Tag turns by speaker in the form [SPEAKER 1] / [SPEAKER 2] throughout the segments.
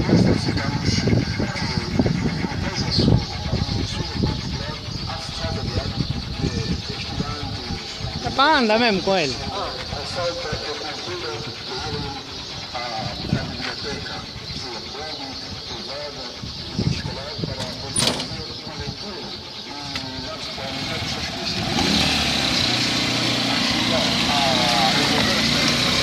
[SPEAKER 1] nós verificamos que após a sua particular, a falta de estudantes,
[SPEAKER 2] É para andar mesmo com ele.
[SPEAKER 1] a falta de cultura de ir à biblioteca privada e escolar para poder fazer uma leitura e nós comunidades específicas ajudar a resolver as tarefas.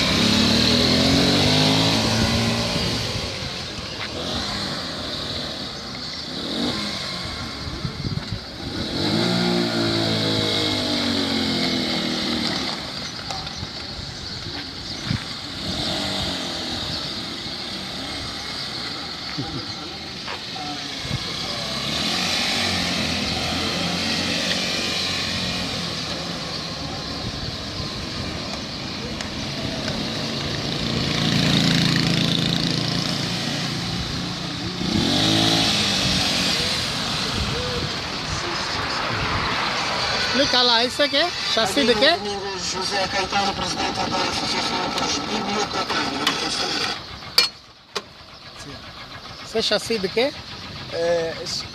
[SPEAKER 2] Explica lá, isso aqui é chassi de quê?
[SPEAKER 1] José Caetano, presidente da Associação dos Bibliotecários.
[SPEAKER 2] Isso é chassi de quê?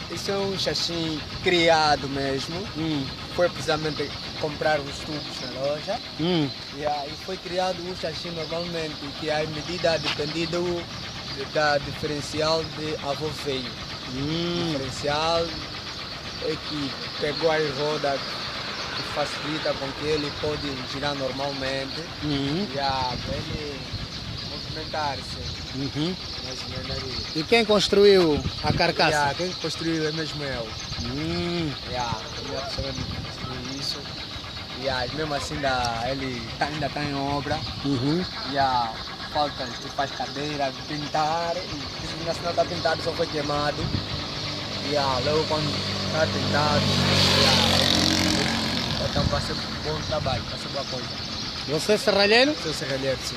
[SPEAKER 3] Isso é um chassi criado mesmo. Foi precisamente comprar os tubos na loja. E aí foi criado um chassi normalmente, que a medida dependia da diferencial de avô veio. Diferencial é que pegou as rodas que facilita com que ele pode girar normalmente. E ele movimentar-se. Mais ou menos ali.
[SPEAKER 2] E quem construiu a carcaça?
[SPEAKER 3] Quem construiu é mesmo eu. Minha pessoa me construiu isso. Mesmo assim ele ainda está em obra. Falta tipo as cadeiras, pintar. E se não está pintado, só foi queimado. Logo quando está pintado, então vai ser bom trabalho, vai ser boa coisa.
[SPEAKER 2] Você é serralheiro?
[SPEAKER 3] Sou serralheiro, sim.